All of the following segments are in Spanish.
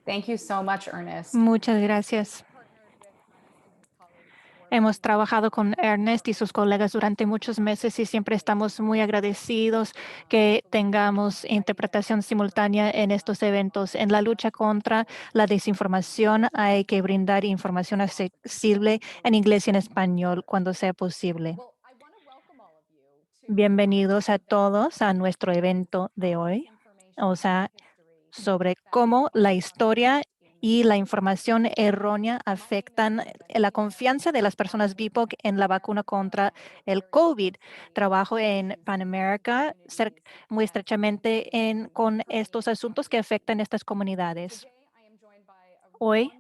Thank you so much, Ernest. Muchas gracias. Hemos trabajado con Ernest y sus colegas durante muchos meses y siempre estamos muy agradecidos que tengamos interpretación simultánea en estos eventos. En la lucha contra la desinformación hay que brindar información accesible en inglés y en español cuando sea posible. Bienvenidos a todos a nuestro evento de hoy, o sea, sobre cómo la historia y la información errónea afectan la confianza de las personas BIPOC en la vacuna contra el COVID. Trabajo en Pan America muy estrechamente con estos asuntos que afectan estas comunidades. Hoy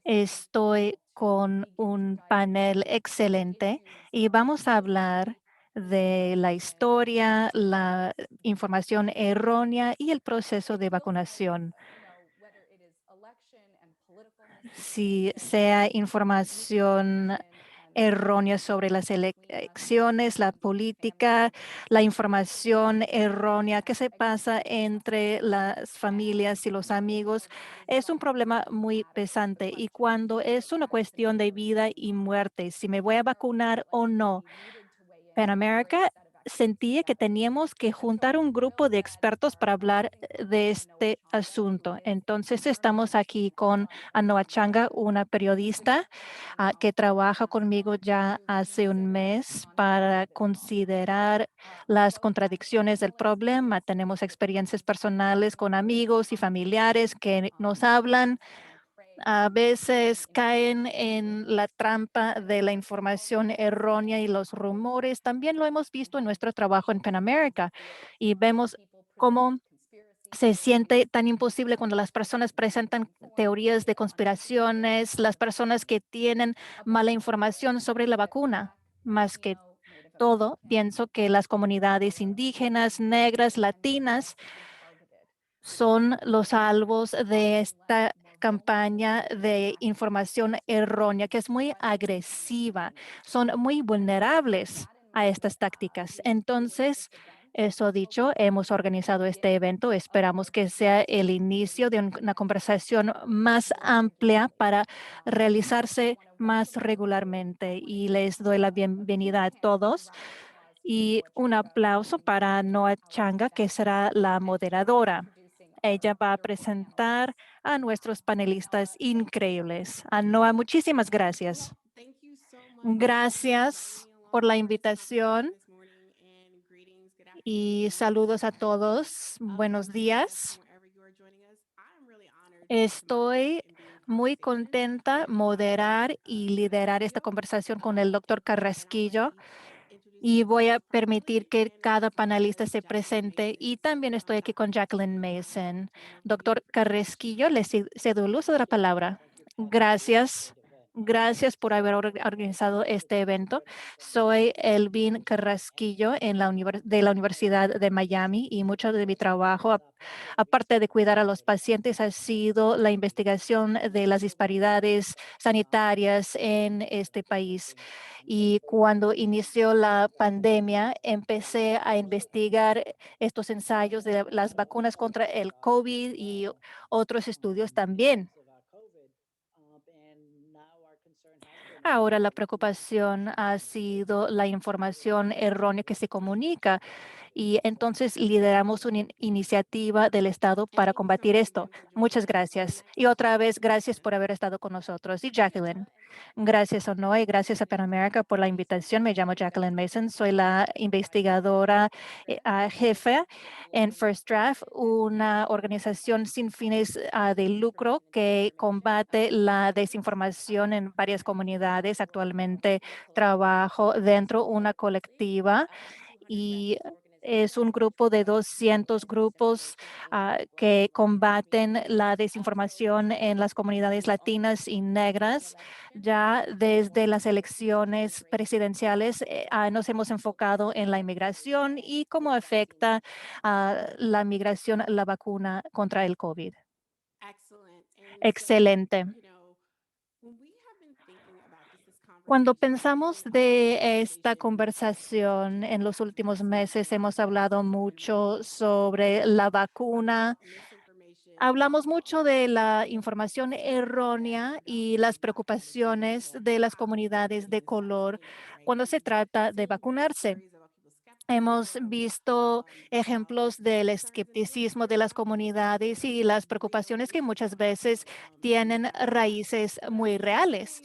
estoy con un panel excelente y vamos a hablar de la historia, la información errónea y el proceso de vacunación. Si sea información errónea sobre las elecciones, la política, la información errónea que se pasa entre las familias y los amigos, es un problema muy pesante. Y cuando es una cuestión de vida y muerte, si me voy a vacunar o no, Pan America sentía que teníamos que juntar un grupo de expertos para hablar de este asunto. Entonces estamos aquí con Anoa Changa, una periodista que trabaja conmigo ya hace un mes para considerar las contradicciones del problema. Tenemos experiencias personales con amigos y familiares que nos hablan, a veces caen en la trampa de la información errónea y los rumores. También lo hemos visto en nuestro trabajo en Pan America y vemos cómo se siente tan imposible cuando las personas presentan teorías de conspiraciones, las personas que tienen mala información sobre la vacuna. Más que todo, pienso que las comunidades indígenas, negras, latinas son los salvos de esta campaña de información errónea que es muy agresiva. Son muy vulnerables a estas tácticas. Entonces, eso dicho, hemos organizado este evento. Esperamos que sea el inicio de una conversación más amplia para realizarse más regularmente. Y les doy la bienvenida a todos. Y un aplauso para Noa Changa, que será la moderadora. Ella va a presentar a nuestros panelistas increíbles. A Noa, muchísimas gracias. Gracias por la invitación y saludos a todos. Buenos días. Estoy muy contenta moderar y liderar esta conversación con el doctor Carrasquillo y voy a permitir que cada panelista se presente y también estoy aquí con Jacqueline Mason. Doctor Carrasquillo, le cedo el uso de la palabra. Gracias. Gracias por haber organizado este evento. Soy Elvin Carrasquillo de la Universidad de Miami y mucho de mi trabajo, aparte de cuidar a los pacientes, ha sido la investigación de las disparidades sanitarias en este país. Y cuando inició la pandemia, empecé a investigar estos ensayos de las vacunas contra el COVID y otros estudios también. Ahora la preocupación ha sido la información errónea que se comunica y entonces lideramos una iniciativa del Estado para combatir esto. Muchas gracias. Y otra vez, gracias por haber estado con nosotros. Y Jacqueline, gracias a Noé, gracias a Pan America por la invitación. Me llamo Jacqueline Mason, soy la investigadora jefe en First Draft, una organización sin fines de lucro que combate la desinformación en varias comunidades. Actualmente trabajo dentro de una colectiva y es un grupo de 200 grupos que combaten la desinformación en las comunidades latinas y negras. Ya desde las elecciones presidenciales nos hemos enfocado en la inmigración y cómo afecta la migración la vacuna contra el COVID. Excelente. Cuando pensamos de esta conversación en los últimos meses, hemos hablado mucho sobre la vacuna Hablamos mucho de la información errónea y las preocupaciones de las comunidades de color cuando se trata de vacunarse. Hemos visto ejemplos del escepticismo de las comunidades y las preocupaciones que muchas veces tienen raíces muy reales.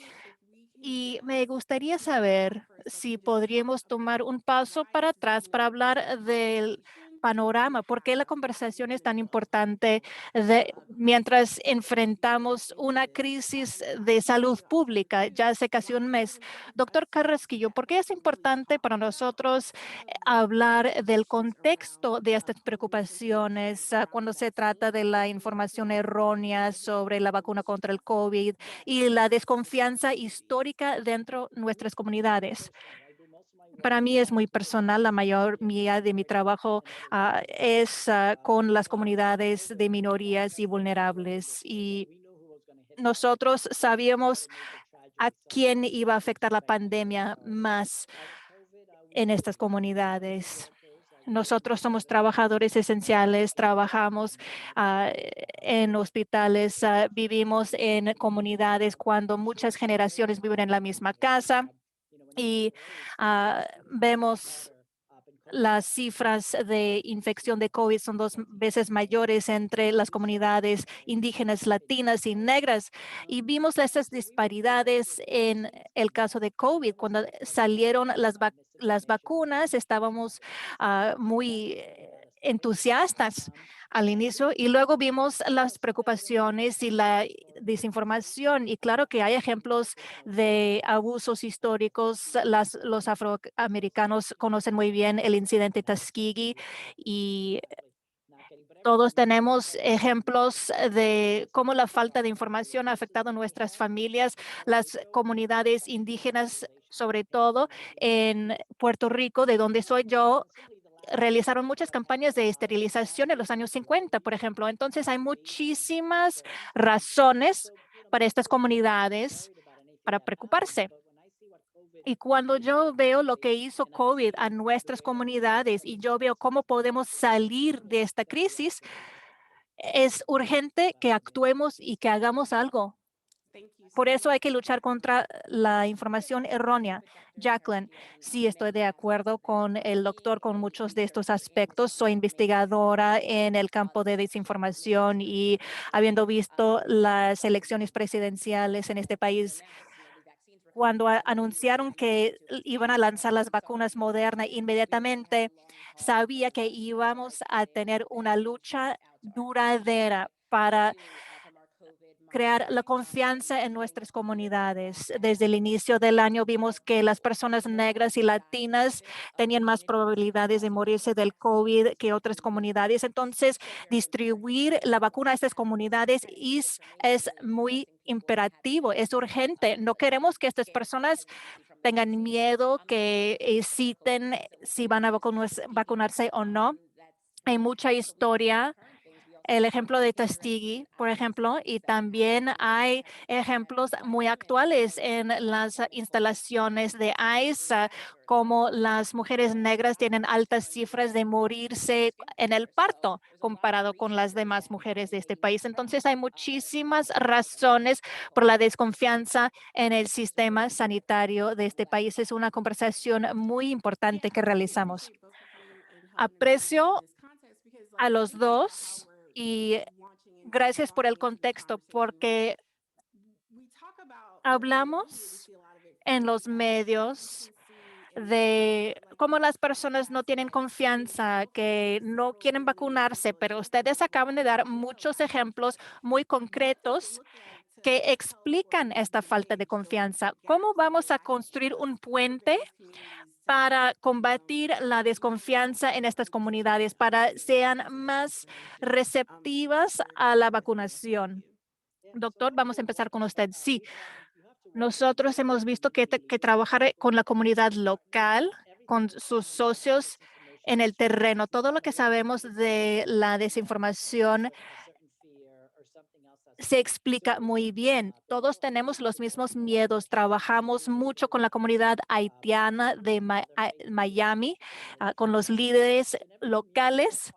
Y me gustaría saber si podríamos tomar un paso para atrás para hablar del panorama, por qué la conversación es tan importante mientras enfrentamos una crisis de salud pública ya hace casi un mes. Doctor Carrasquillo, ¿por qué es importante para nosotros hablar del contexto de estas preocupaciones cuando se trata de la información errónea sobre la vacuna contra el COVID y la desconfianza histórica dentro de nuestras comunidades? Para mí es muy personal. La mayoría de mi trabajo es con las comunidades de minorías y vulnerables. Y nosotros sabíamos a quién iba a afectar la pandemia más en estas comunidades. Nosotros somos trabajadores esenciales, trabajamos en hospitales, vivimos en comunidades cuando muchas generaciones viven en la misma casa y vemos las cifras de infección de COVID son 2 veces mayores entre las comunidades indígenas, latinas y negras. Y vimos estas disparidades en el caso de COVID. Cuando salieron las vacunas, estábamos muy entusiastas al inicio y luego vimos las preocupaciones y la desinformación. Y claro que hay ejemplos de abusos históricos. Los afroamericanos conocen muy bien el incidente Tuskegee y todos tenemos ejemplos de cómo la falta de información ha afectado a nuestras familias, las comunidades indígenas, sobre todo en Puerto Rico, de donde soy yo. Realizaron muchas campañas de esterilización en los años 50, por ejemplo. Entonces, hay muchísimas razones para estas comunidades para preocuparse. Y cuando yo veo lo que hizo COVID a nuestras comunidades y yo veo cómo podemos salir de esta crisis, es urgente que actuemos y que hagamos algo. Por eso hay que luchar contra la información errónea. Jacqueline, sí estoy de acuerdo con el doctor con muchos de estos aspectos. Soy investigadora en el campo de desinformación y habiendo visto las elecciones presidenciales en este país, cuando anunciaron que iban a lanzar las vacunas Moderna, inmediatamente sabía que íbamos a tener una lucha duradera para crear la confianza en nuestras comunidades. Desde el inicio del año vimos que las personas negras y latinas tenían más probabilidades de morirse del COVID que otras comunidades. Entonces, distribuir la vacuna a estas comunidades es muy imperativo, es urgente. No queremos que estas personas tengan miedo, que citen si van a vacunarse o no. Hay mucha historia, el ejemplo de Tuskegee, por ejemplo, y también hay ejemplos muy actuales en las instalaciones de ICE, como las mujeres negras tienen altas cifras de morirse en el parto comparado con las demás mujeres de este país. Entonces, hay muchísimas razones por la desconfianza en el sistema sanitario de este país. Es una conversación muy importante que realizamos. Aprecio a los dos y gracias por el contexto, porque hablamos en los medios de cómo las personas no tienen confianza, que no quieren vacunarse, pero ustedes acaban de dar muchos ejemplos muy concretos que explican esta falta de confianza. ¿Cómo vamos a construir un puente para combatir la desconfianza en estas comunidades, para sean más receptivas a la vacunación? Doctor, vamos a empezar con usted. Sí, nosotros hemos visto que trabajar con la comunidad local, con sus socios en el terreno, todo lo que sabemos de la desinformación se explica muy bien. Todos tenemos los mismos miedos. Trabajamos mucho con la comunidad haitiana de Miami, con los líderes locales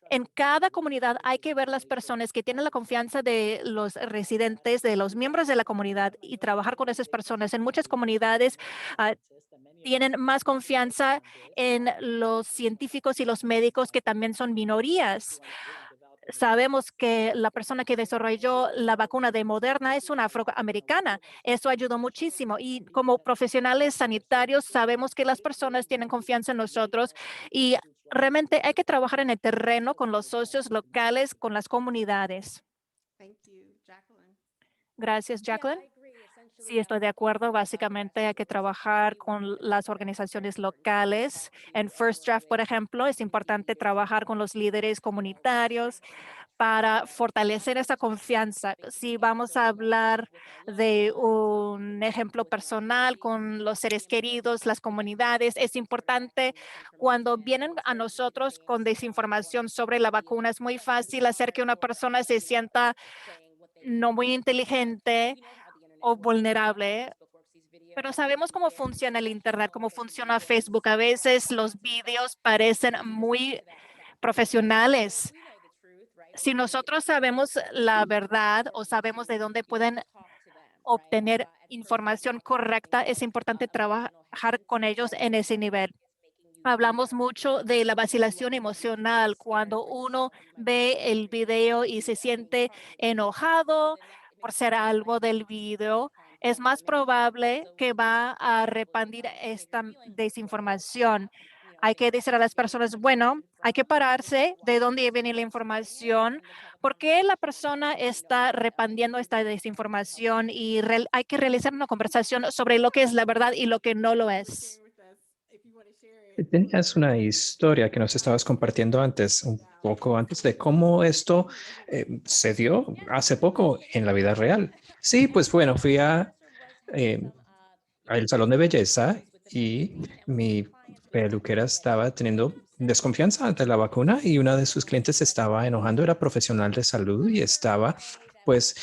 En cada comunidad hay que ver las personas que tienen la confianza de los residentes, de los miembros de la comunidad y trabajar con esas personas. En muchas comunidades ah, tienen más confianza en los científicos y los médicos que también son minorías. Sabemos que la persona que desarrolló la vacuna de Moderna es una afroamericana. Eso ayudó muchísimo. Y como profesionales sanitarios sabemos que las personas tienen confianza en nosotros y realmente hay que trabajar en el terreno con los socios locales, con las comunidades. Gracias, Jacqueline. Sí, estoy de acuerdo. Básicamente hay que trabajar con las organizaciones locales. En First Draft, por ejemplo, es importante trabajar con los líderes comunitarios para fortalecer esa confianza. Si vamos a hablar de un ejemplo personal con los seres queridos, las comunidades, es importante cuando vienen a nosotros con desinformación sobre la vacuna. Es muy fácil hacer que una persona se sienta no muy inteligente o vulnerable, pero sabemos cómo funciona el Internet, cómo funciona Facebook. A veces los vídeos parecen muy profesionales. Si nosotros sabemos la verdad o sabemos de dónde pueden obtener información correcta, es importante trabajar con ellos en ese nivel. Hablamos mucho de la vacilación emocional cuando uno ve el video y se siente enojado por ser algo del video. Es más probable que va a repandir esta desinformación. Hay que decir a las personas, bueno, hay que pararse de dónde viene la información, por qué la persona está repandiendo esta desinformación y hay que realizar una conversación sobre lo que es la verdad y lo que no lo es. Tenías una historia que nos estabas compartiendo antes, un poco antes de cómo esto se dio hace poco en la vida real. Sí, pues bueno, fui eh, al salón de belleza y mi peluquera estaba teniendo desconfianza ante la vacuna y una de sus clientes se estaba enojando, era profesional de salud y estaba pues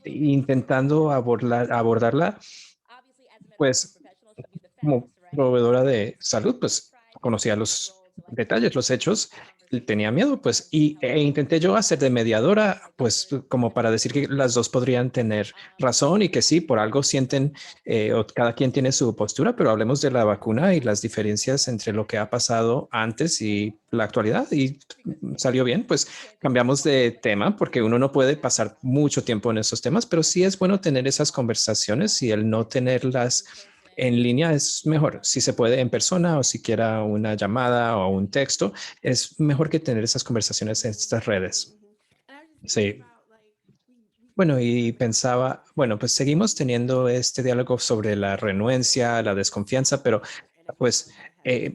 intentando abordarla pues como proveedora de salud, pues conocía los detalles, los hechos, tenía miedo, pues, e intenté yo hacer de mediadora, pues, como para decir que las dos podrían tener razón y que sí, por algo sienten, o cada quien tiene su postura, pero hablemos de la vacuna y las diferencias entre lo que ha pasado antes y la actualidad. Y salió bien, pues cambiamos de tema porque uno no puede pasar mucho tiempo en esos temas, pero sí es bueno tener esas conversaciones y el no tenerlas en línea es mejor. Si se puede en persona o siquiera una llamada o un texto, es mejor que tener esas conversaciones en estas redes. Sí. Bueno, y pensaba, bueno, pues seguimos teniendo este diálogo sobre la renuencia, la desconfianza, pero pues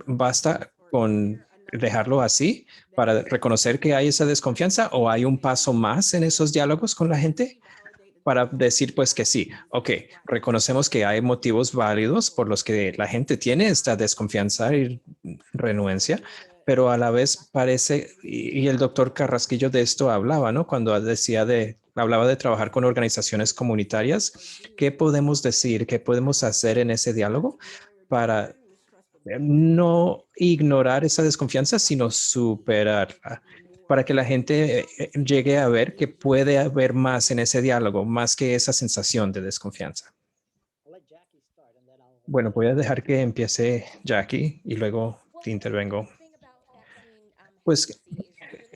basta con dejarlo así para reconocer que hay esa desconfianza o hay un paso más en esos diálogos con la gente para decir pues que sí, ok, reconocemos que hay motivos válidos por los que la gente tiene esta desconfianza y renuencia, pero a la vez parece, y el doctor Carrasquillo de esto hablaba, ¿no? Cuando hablaba de trabajar con organizaciones comunitarias, ¿qué podemos decir, qué podemos hacer en ese diálogo para no ignorar esa desconfianza, sino superarla, para que la gente llegue a ver que puede haber más en ese diálogo, más que esa sensación de desconfianza? Bueno, voy a dejar que empiece Jackie y luego te intervengo. Pues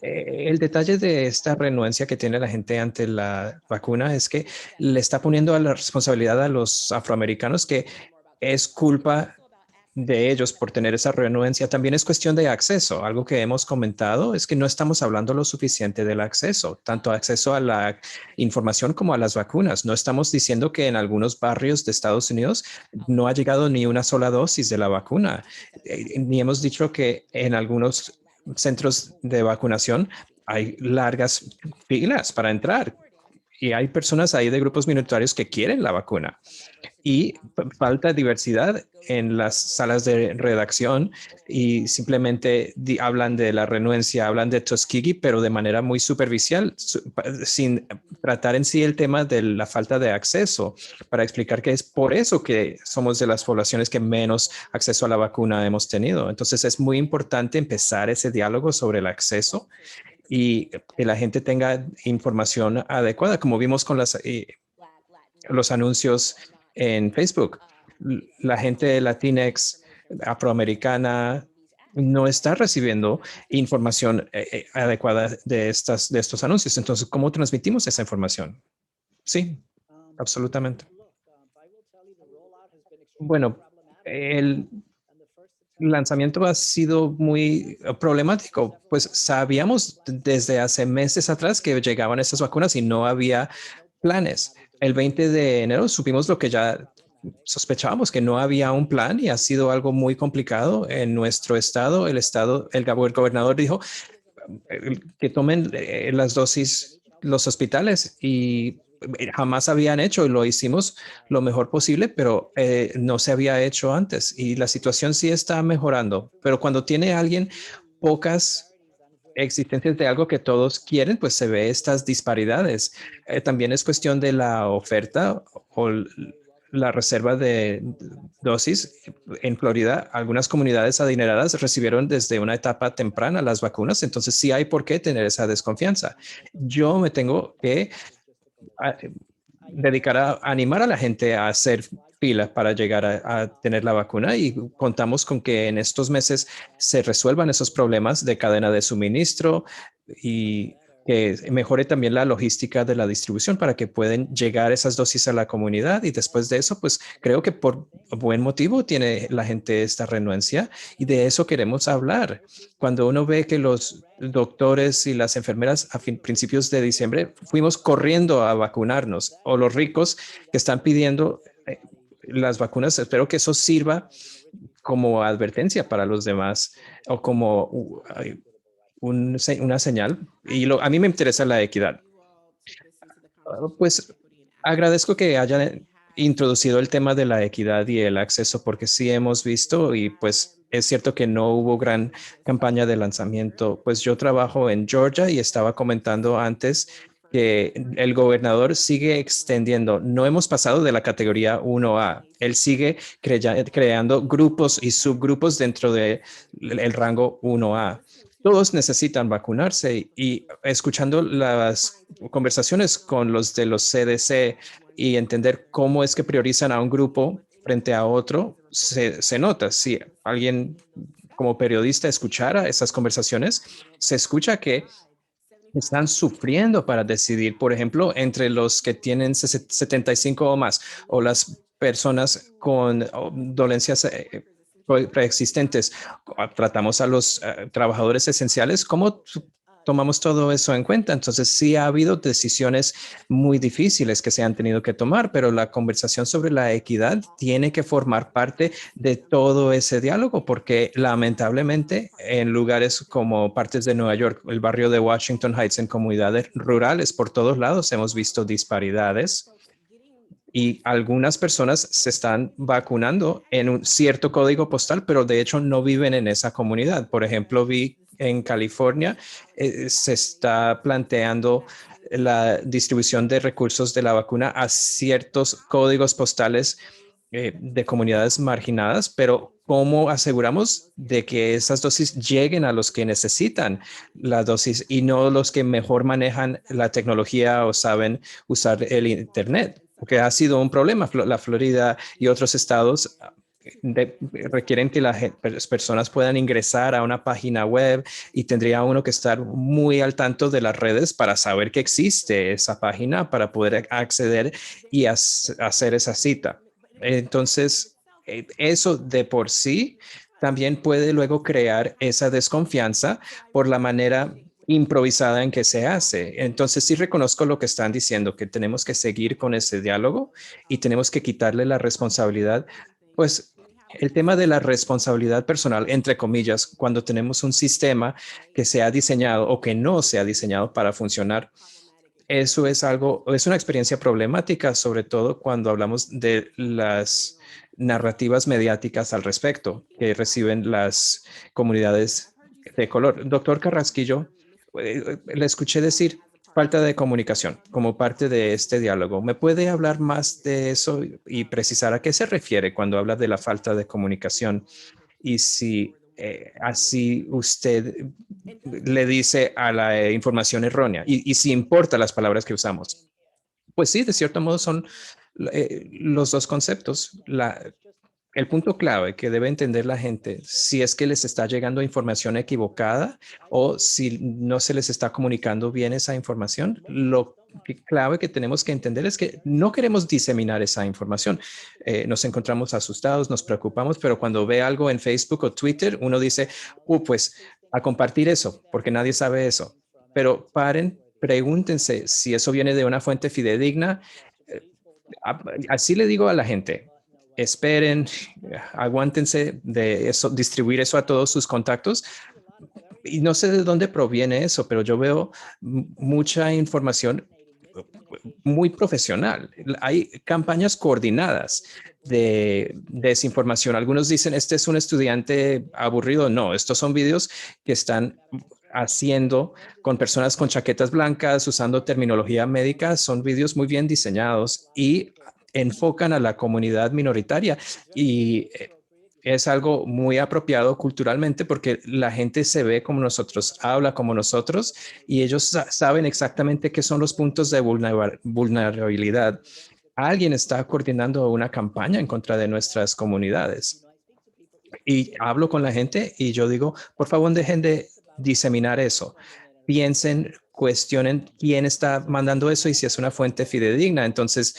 el detalle de esta renuencia que tiene la gente ante la vacuna es que le está poniendo a la responsabilidad a los afroamericanos que es culpa de ellos por tener esa renuencia. También es cuestión de acceso. Algo que hemos comentado es que no estamos hablando lo suficiente del acceso, tanto acceso a la información como a las vacunas. No estamos diciendo que en algunos barrios de Estados Unidos no ha llegado ni una sola dosis de la vacuna. Ni hemos dicho que en algunos centros de vacunación hay largas filas para entrar y hay personas ahí de grupos minoritarios que quieren la vacuna y falta diversidad en las salas de redacción y simplemente hablan de la renuencia, hablan de Tuskegee, pero de manera muy superficial, sin tratar en sí el tema de la falta de acceso, para explicar que es por eso que somos de las poblaciones que menos acceso a la vacuna hemos tenido. Entonces es muy importante empezar ese diálogo sobre el acceso y que la gente tenga información adecuada, como vimos con los anuncios en Facebook. La gente Latinx, afroamericana, no está recibiendo información adecuada de estos anuncios. Entonces, ¿cómo transmitimos esa información? Sí, absolutamente. Bueno, el lanzamiento ha sido muy problemático, pues sabíamos desde hace meses atrás que llegaban estas vacunas y no había planes. El 20 de enero supimos lo que ya sospechábamos, que no había un plan y ha sido algo muy complicado en nuestro estado. El gobernador dijo que tomen las dosis los hospitales y jamás habían hecho y lo hicimos lo mejor posible, pero no se había hecho antes y la situación sí está mejorando. Pero cuando tiene alguien pocas existencias de algo que todos quieren, pues se ve estas disparidades. También es cuestión de la oferta o la reserva de dosis. En Florida, algunas comunidades adineradas recibieron desde una etapa temprana las vacunas, entonces sí hay por qué tener esa desconfianza. Yo me tengo que a- dedicar a animar a la gente a hacer fila para llegar a tener la vacuna y contamos con que en estos meses se resuelvan esos problemas de cadena de suministro y que mejore también la logística de la distribución para que puedan llegar esas dosis a la comunidad y después de eso, pues creo que por buen motivo tiene la gente esta renuencia y de eso queremos hablar. Cuando uno ve que los doctores y las enfermeras a principios de diciembre fuimos corriendo a vacunarnos o los ricos que están pidiendo las vacunas, espero que eso sirva como advertencia para los demás o como una señal. Y a mí me interesa la equidad. Pues agradezco que hayan introducido el tema de la equidad y el acceso, porque sí hemos visto y pues es cierto que no hubo gran campaña de lanzamiento. Pues yo trabajo en Georgia y estaba comentando antes que el gobernador sigue extendiendo. No hemos pasado de la categoría 1A. Él sigue creando grupos y subgrupos dentro del rango 1A. Todos necesitan vacunarse y escuchando las conversaciones con los de los CDC y entender cómo es que priorizan a un grupo frente a otro, se nota. Si alguien como periodista escuchara esas conversaciones, se escucha que están sufriendo para decidir, por ejemplo, entre los que tienen 75 o más o las personas con dolencias preexistentes. Tratamos a los trabajadores esenciales. ¿Cómo tomamos todo eso en cuenta? Entonces, sí ha habido decisiones muy difíciles que se han tenido que tomar, pero la conversación sobre la equidad tiene que formar parte de todo ese diálogo, porque lamentablemente en lugares como partes de Nueva York, el barrio de Washington Heights, en comunidades rurales, por todos lados hemos visto disparidades y algunas personas se están vacunando en un cierto código postal, pero de hecho no viven en esa comunidad. Por ejemplo, vi en California se está planteando la distribución de recursos de la vacuna a ciertos códigos postales de comunidades marginadas, pero ¿cómo aseguramos de que esas dosis lleguen a los que necesitan la dosis y no los que mejor manejan la tecnología o saben usar el Internet? Porque ha sido un problema. La Florida y otros estados requieren que las personas puedan ingresar a una página web y tendría uno que estar muy al tanto de las redes para saber que existe esa página para poder acceder y hacer esa cita. Entonces, eso de por sí también puede luego crear esa desconfianza por la manera improvisada en que se hace. Entonces, sí reconozco lo que están diciendo, que tenemos que seguir con ese diálogo y tenemos que quitarle la responsabilidad, pues el tema de la responsabilidad personal, entre comillas, cuando tenemos un sistema que se ha diseñado o que no se ha diseñado para funcionar, eso es algo, es una experiencia problemática, sobre todo cuando hablamos de las narrativas mediáticas al respecto que reciben las comunidades de color. Doctor Carrasquillo, le escuché decir falta de comunicación como parte de este diálogo. ¿Me puede hablar más de eso y precisar a qué se refiere cuando habla de la falta de comunicación? Y si así usted le dice a la información errónea y si importa las palabras que usamos. Pues sí, de cierto modo son los dos conceptos. El punto clave que debe entender la gente, si es que les está llegando información equivocada o si no se les está comunicando bien esa información, clave que tenemos que entender es que no queremos diseminar esa información. Nos encontramos asustados, nos preocupamos, pero cuando ve algo en Facebook o Twitter, uno dice, pues a compartir eso, porque nadie sabe eso. Pero paren, pregúntense si eso viene de una fuente fidedigna. Eh, Así le digo a la gente, esperen, aguántense de eso, distribuir eso a todos sus contactos. Y no sé de dónde proviene eso, pero yo veo mucha información muy profesional. Hay campañas coordinadas de desinformación. Algunos dicen, este es un estudiante aburrido. No, estos son videos que están haciendo con personas con chaquetas blancas, usando terminología médica. Son videos muy bien diseñados y enfocan a la comunidad minoritaria y es algo muy apropiado culturalmente porque la gente se ve como nosotros, habla como nosotros y ellos saben exactamente qué son los puntos de vulnerabilidad. Alguien está coordinando una campaña en contra de nuestras comunidades. Y hablo con la gente y yo digo, por favor, dejen de diseminar eso. Piensen, cuestionen quién está mandando eso y si es una fuente fidedigna. Entonces,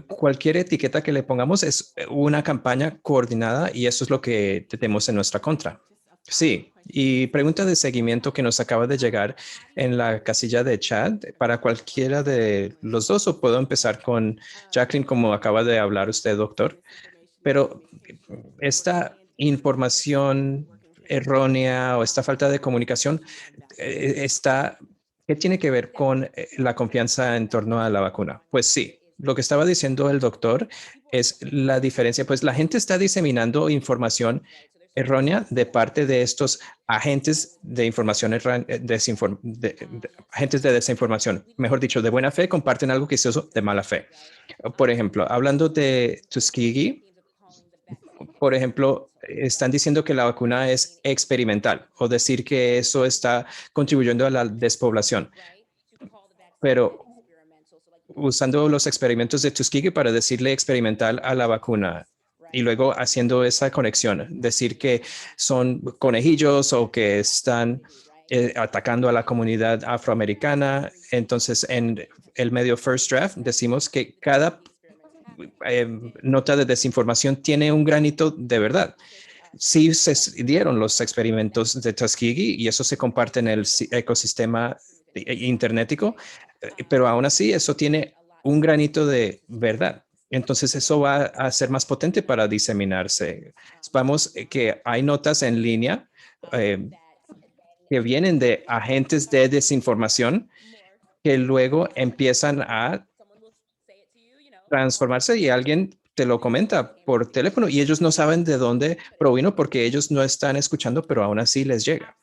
cualquier etiqueta que le pongamos es una campaña coordinada y eso es lo que tenemos en nuestra contra. Sí, y pregunta de seguimiento que nos acaba de llegar en la casilla de chat para cualquiera de los dos o puedo empezar con Jacqueline como acaba de hablar usted, doctor. Pero esta información errónea o esta falta de comunicación está, ¿qué tiene que ver con la confianza en torno a la vacuna? Pues sí, lo que estaba diciendo el doctor es la diferencia, pues la gente está diseminando información errónea de parte de estos agentes de información, agentes de desinformación, mejor dicho, de buena fe, comparten algo que se hizo de mala fe. Por ejemplo, hablando de Tuskegee, por ejemplo, están diciendo que la vacuna es experimental o decir que eso está contribuyendo a la despoblación, pero usando los experimentos de Tuskegee para decirle experimental a la vacuna y luego haciendo esa conexión, decir que son conejillos o que están atacando a la comunidad afroamericana. Entonces, en el medio First Draft decimos que cada nota de desinformación tiene un granito de verdad. Sí se dieron los experimentos de Tuskegee y eso se comparte en el ecosistema internetico, pero aún así eso tiene un granito de verdad. Entonces eso va a ser más potente para diseminarse. Vamos que hay notas en línea eh, que vienen de agentes de desinformación que luego empiezan a transformarse y alguien te lo comenta por teléfono y ellos no saben de dónde provino porque ellos no están escuchando, pero aún así les llega.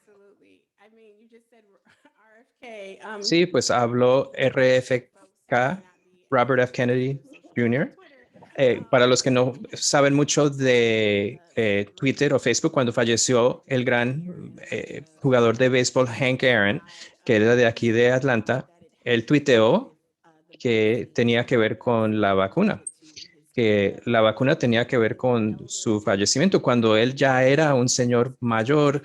Sí, pues habló RFK, Robert F. Kennedy Jr. Para los que no saben mucho de Twitter o Facebook, cuando falleció el gran jugador de béisbol Hank Aaron, que era de aquí de Atlanta, él tuiteó que tenía que ver con la vacuna, que la vacuna tenía que ver con su fallecimiento cuando él ya era un señor mayor,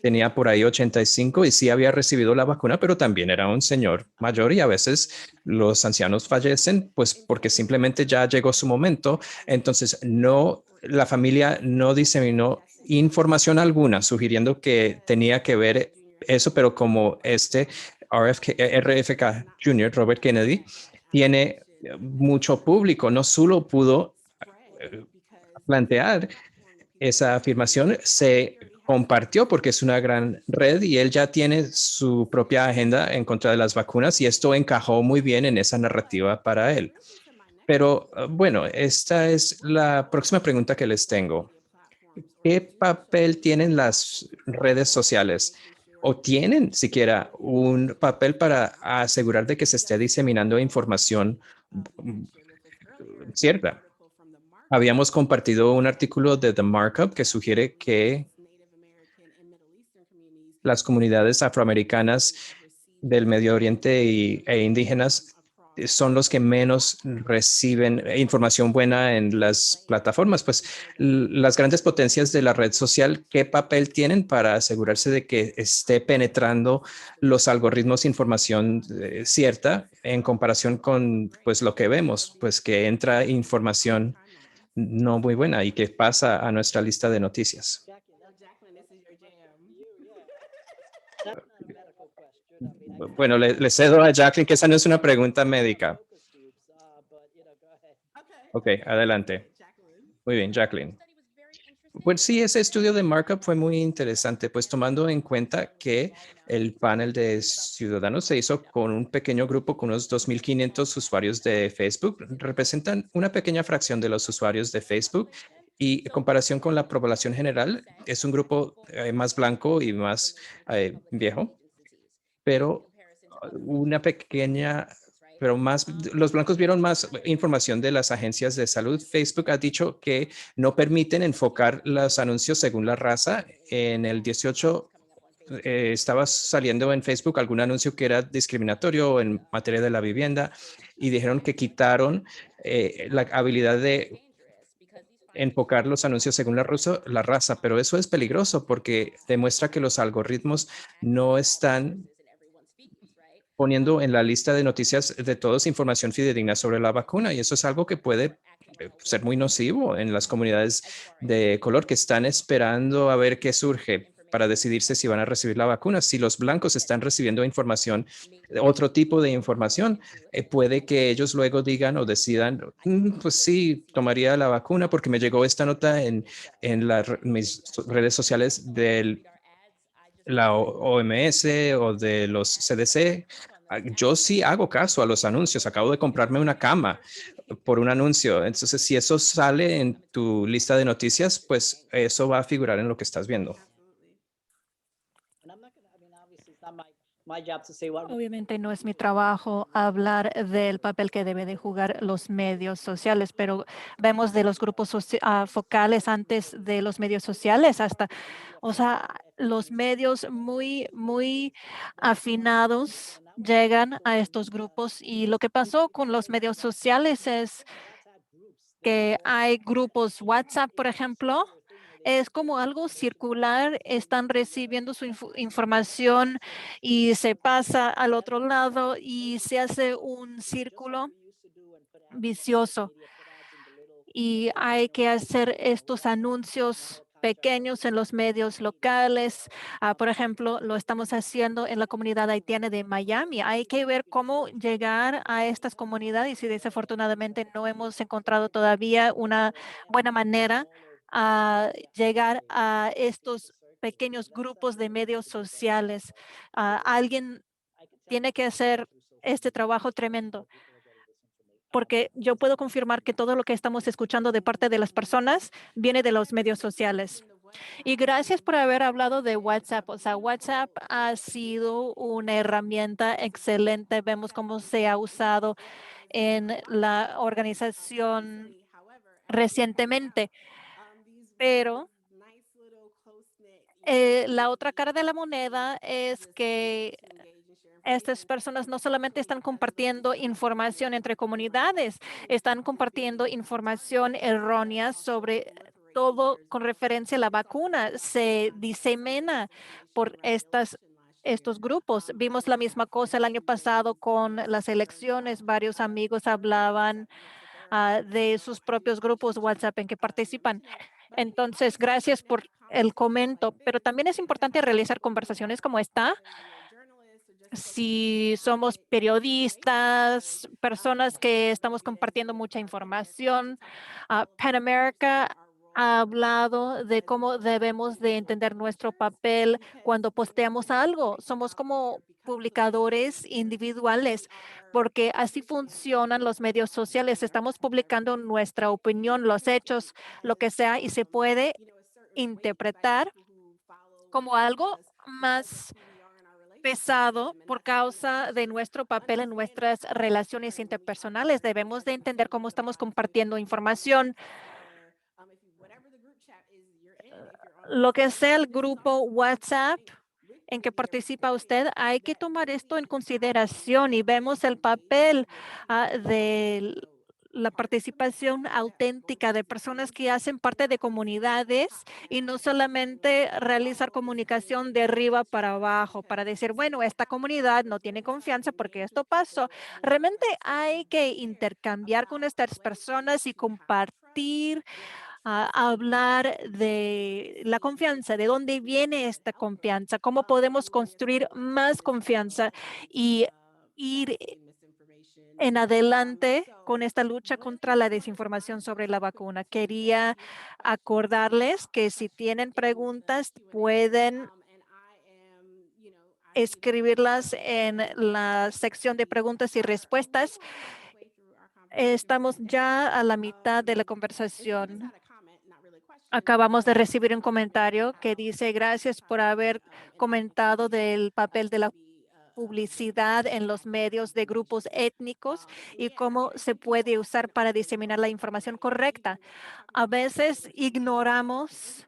tenía por ahí 85 y sí había recibido la vacuna, pero también era un señor mayor y a veces los ancianos fallecen pues porque simplemente ya llegó su momento. Entonces, no, la familia no diseminó información alguna sugiriendo que tenía que ver eso, pero como este RFK Jr., Robert Kennedy, tiene mucho público, no solo pudo plantear esa afirmación, se compartió porque es una gran red y él ya tiene su propia agenda en contra de las vacunas y esto encajó muy bien en esa narrativa para él. Pero bueno, esta es la próxima pregunta que les tengo. ¿Qué papel tienen las redes sociales? ¿O tienen siquiera un papel para asegurar de que se esté diseminando información cierta? Habíamos compartido un artículo de The Markup que sugiere que las comunidades afroamericanas del Medio Oriente e indígenas son los que menos reciben información buena en las plataformas. Pues las grandes potencias de la red social, ¿qué papel tienen para asegurarse de que esté penetrando los algoritmos de información cierta en comparación con pues lo que vemos? Pues que entra información no muy buena y que pasa a nuestra lista de noticias. Bueno, le cedo a Jacqueline que esa no es una pregunta médica. Ok, adelante. Muy bien, Jacqueline. Pues sí, ese estudio de markup fue muy interesante, pues tomando en cuenta que el panel de ciudadanos se hizo con un pequeño grupo, con unos 2.500 usuarios de Facebook, representan una pequeña fracción de los usuarios de Facebook y en comparación con la población general, es un grupo más blanco y más viejo, pero una pequeña, pero más, los blancos vieron más información de las agencias de salud. Facebook ha dicho que no permiten enfocar los anuncios según la raza. En el 18 estaba saliendo en Facebook algún anuncio que era discriminatorio en materia de la vivienda y dijeron que quitaron la habilidad de enfocar los anuncios según la raza, pero eso es peligroso porque demuestra que los algoritmos no están poniendo en la lista de noticias de todos información fidedigna sobre la vacuna y eso es algo que puede ser muy nocivo en las comunidades de color que están esperando a ver qué surge para decidirse si van a recibir la vacuna. Si los blancos están recibiendo información, otro tipo de información, puede que ellos luego digan o decidan, pues sí, tomaría la vacuna porque me llegó esta nota mis redes sociales de la OMS o de los CDC. Yo sí hago caso a los anuncios. Acabo de comprarme una cama por un anuncio. Entonces, si eso sale en tu lista de noticias, pues eso va a figurar en lo que estás viendo. Obviamente no es mi trabajo hablar del papel que debe de jugar los medios sociales, pero vemos de los grupos focales antes de los medios sociales hasta, o sea, los medios muy afinados llegan a estos grupos y lo que pasó con los medios sociales es que hay grupos WhatsApp, por ejemplo, es como algo circular, están recibiendo su información y se pasa al otro lado y se hace un círculo vicioso. Y hay que hacer estos anuncios pequeños en los medios locales. Por ejemplo, lo estamos haciendo en la comunidad haitiana de Miami. Hay que ver cómo llegar a estas comunidades y desafortunadamente no hemos encontrado todavía una buena manera a llegar a estos pequeños grupos de medios sociales. Alguien tiene que hacer este trabajo tremendo porque yo puedo confirmar que todo lo que estamos escuchando de parte de las personas viene de los medios sociales. Y gracias por haber hablado de WhatsApp. O sea, WhatsApp ha sido una herramienta excelente. Vemos cómo se ha usado en la organización recientemente, pero la otra cara de la moneda es que estas personas no solamente están compartiendo información entre comunidades, están compartiendo información errónea sobre todo con referencia a la vacuna. Se disemina por estos grupos. Vimos la misma cosa el año pasado con las elecciones. Varios amigos hablaban de sus propios grupos WhatsApp en que participan. Entonces, gracias por el comento, pero también es importante realizar conversaciones como esta si somos periodistas, personas que estamos compartiendo mucha información. Pan America ha hablado de cómo debemos de entender nuestro papel cuando posteamos algo. Somos como publicadores individuales, porque así funcionan los medios sociales. Estamos publicando nuestra opinión, los hechos, lo que sea, y se puede interpretar como algo más pesado por causa de nuestro papel en nuestras relaciones interpersonales. Debemos de entender cómo estamos compartiendo información, lo que sea el grupo WhatsApp. en que participa usted, hay que tomar esto en consideración y vemos el papel de la participación auténtica de personas que hacen parte de comunidades y no solamente realizar comunicación de arriba para abajo para decir, bueno, esta comunidad no tiene confianza porque esto pasó. Realmente hay que intercambiar con estas personas y compartir, hablar de la confianza, de dónde viene esta confianza, cómo podemos construir más confianza y ir en adelante con esta lucha contra la desinformación sobre la vacuna. Quería acordarles que si tienen preguntas, pueden escribirlas en la sección de preguntas y respuestas. Estamos ya a la mitad de la conversación. Acabamos de recibir un comentario que dice, gracias por haber comentado del papel de la publicidad en los medios de grupos étnicos y cómo se puede usar para diseminar la información correcta. A veces ignoramos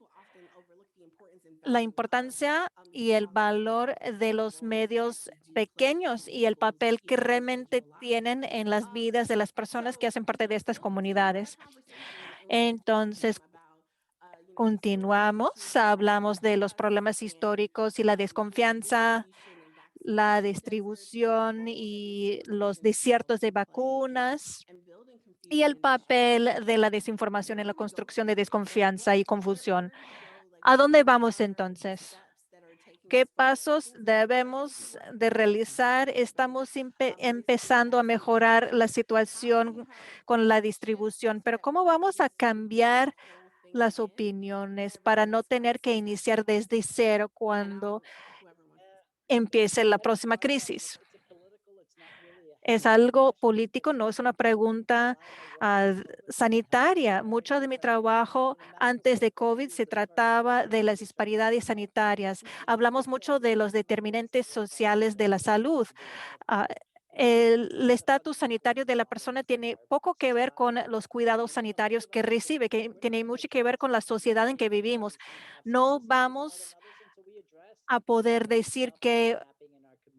la importancia y el valor de los medios pequeños y el papel que realmente tienen en las vidas de las personas que hacen parte de estas comunidades. Entonces, continuamos, hablamos de los problemas históricos y la desconfianza, la distribución y los desiertos de vacunas y el papel de la desinformación en la construcción de desconfianza y confusión. ¿A dónde vamos entonces? ¿Qué pasos debemos de realizar? Estamos empezando a mejorar la situación con la distribución, pero ¿cómo vamos a cambiar las opiniones para no tener que iniciar desde cero cuando empiece la próxima crisis? Es algo político, no es una pregunta sanitaria. Mucho de mi trabajo antes de COVID se trataba de las disparidades sanitarias. Hablamos mucho de los determinantes sociales de la salud. Ah, el estatus sanitario de la persona tiene poco que ver con los cuidados sanitarios que recibe, que tiene mucho que ver con la sociedad en que vivimos. No vamos a poder decir que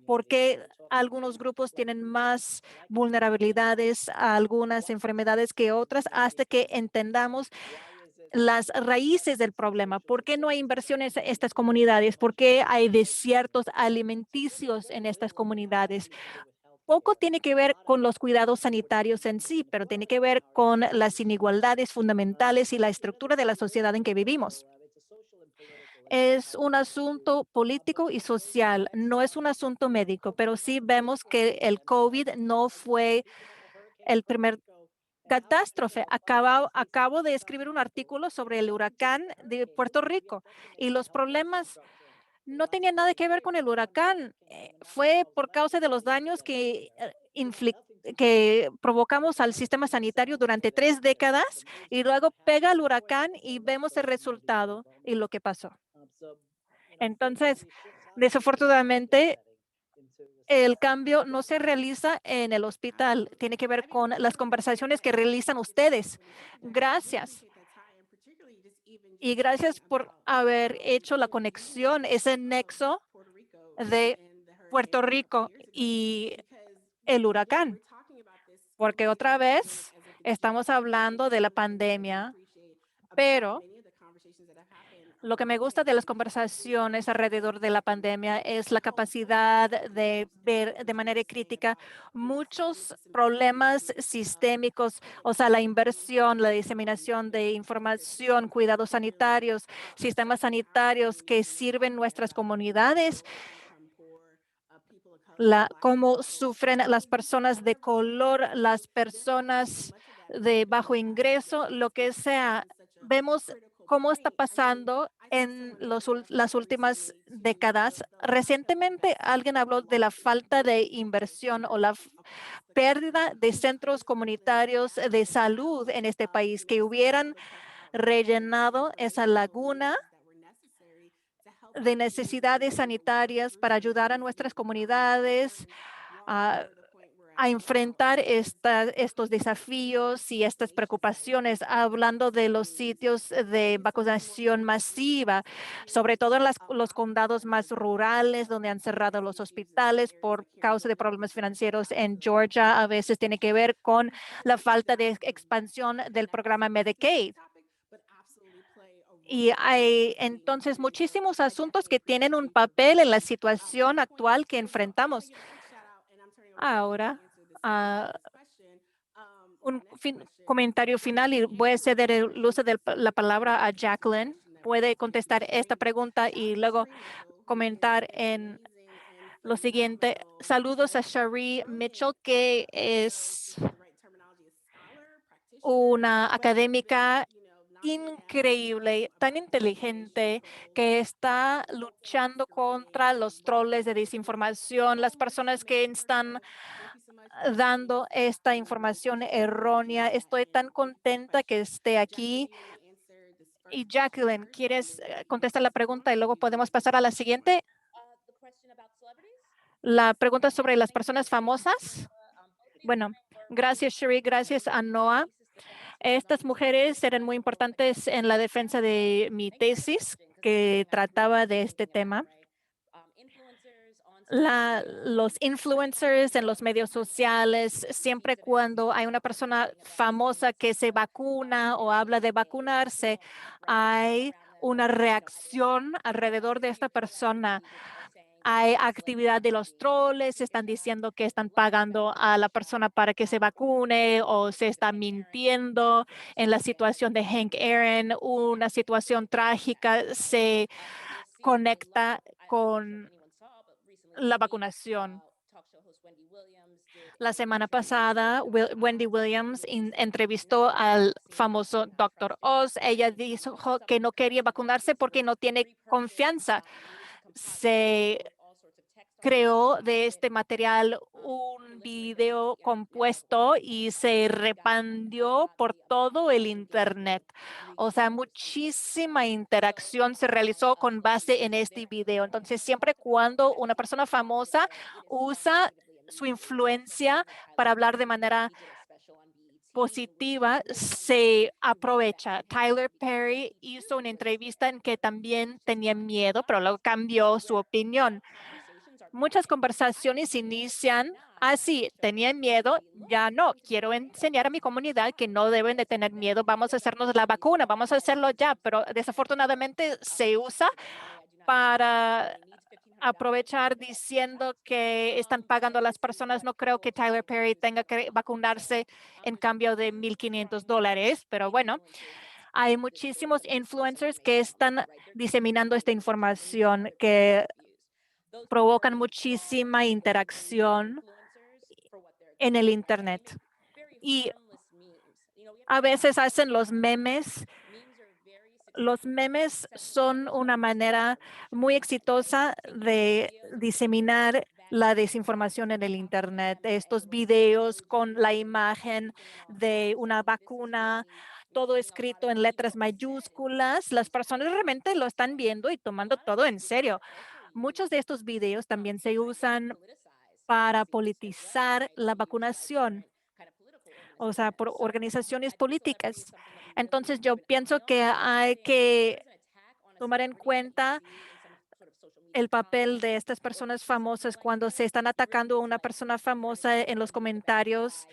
por qué algunos grupos tienen más vulnerabilidades a algunas enfermedades que otras hasta que entendamos las raíces del problema. ¿Por qué no hay inversiones en estas comunidades? ¿Por qué hay desiertos alimenticios en estas comunidades? Poco tiene que ver con los cuidados sanitarios en sí, pero tiene que ver con las inigualdades fundamentales y la estructura de la sociedad en que vivimos. Es un asunto político y social, no es un asunto médico, pero sí vemos que el COVID no fue el primer catástrofe. Acabo de escribir un artículo sobre el huracán de Puerto Rico y los problemas no tenían nada que ver con el huracán. Fue por causa de los daños que provocamos al sistema sanitario durante 3 décadas y luego pega el huracán y vemos el resultado y lo que pasó. Entonces, desafortunadamente, el cambio no se realiza en el hospital, tiene que ver con las conversaciones que realizan ustedes. Gracias. Y gracias por haber hecho la conexión, ese nexo de Puerto Rico y el huracán, porque otra vez estamos hablando de la pandemia, pero lo que me gusta de las conversaciones alrededor de la pandemia es la capacidad de ver de manera crítica muchos problemas sistémicos, o sea, la inversión, la diseminación de información, cuidados sanitarios, sistemas sanitarios que sirven nuestras comunidades, cómo sufren las personas de color, las personas de bajo ingreso, lo que sea. Vemos cómo está pasando en las últimas décadas. Recientemente alguien habló de la falta de inversión o la pérdida de centros comunitarios de salud en este país que hubieran rellenado esa laguna de necesidades sanitarias para ayudar a nuestras comunidades a enfrentar estos desafíos y estas preocupaciones, hablando de los sitios de vacunación masiva, sobre todo en los condados más rurales, donde han cerrado los hospitales por causa de problemas financieros en Georgia. A veces tiene que ver con la falta de expansión del programa Medicaid. Y hay entonces muchísimos asuntos que tienen un papel en la situación actual que enfrentamos. Ahora, ah, un comentario final y voy a ceder el uso de la palabra a Jacqueline. Puede contestar esta pregunta y luego comentar en lo siguiente. Saludos a Shari Mitchell, que es una académica increíble, tan inteligente, que está luchando contra los troles de desinformación, las personas que están dando esta información errónea. Estoy tan contenta que esté aquí. Y Jacqueline, ¿quieres contestar la pregunta y luego podemos pasar a la siguiente? La pregunta sobre las personas famosas. Bueno, gracias, Sherry. Gracias a Noah. Estas mujeres eran muy importantes en la defensa de mi tesis que trataba de este tema. Los influencers en los medios sociales, siempre cuando hay una persona famosa que se vacuna o habla de vacunarse, hay una reacción alrededor de esta persona. Hay actividad de los troles, están diciendo que están pagando a la persona para que se vacune o se está mintiendo. En la situación de Hank Aaron, una situación trágica se conecta con la vacunación. La semana pasada, Wendy Williams entrevistó al famoso Dr. Oz. Ella dijo que no quería vacunarse porque no tiene confianza. Se creó de este material un video compuesto y se repandió por todo el Internet. O sea, muchísima interacción se realizó con base en este video. Entonces, siempre cuando una persona famosa usa su influencia para hablar de manera positiva, se aprovecha. Tyler Perry hizo una entrevista en que también tenía miedo, pero luego cambió su opinión. Muchas conversaciones inician así, tenían miedo, ya no, quiero enseñar a mi comunidad que no deben de tener miedo, vamos a hacernos la vacuna, vamos a hacerlo ya, pero desafortunadamente se usa para aprovechar diciendo que están pagando a las personas. No creo que Tyler Perry tenga que vacunarse en cambio de $1,500, pero bueno, hay muchísimos influencers que están diseminando esta información que provocan muchísima interacción en el Internet. Y a veces hacen los memes. Los memes son una manera muy exitosa de diseminar la desinformación en el Internet. Estos videos con la imagen de una vacuna, todo escrito en letras mayúsculas, las personas realmente lo están viendo y tomando todo en serio. Muchos de estos videos también se usan para politizar la vacunación, o sea, por organizaciones políticas. Entonces, yo pienso que hay que tomar en cuenta el papel de estas personas famosas cuando se están atacando a una persona famosa en los comentarios,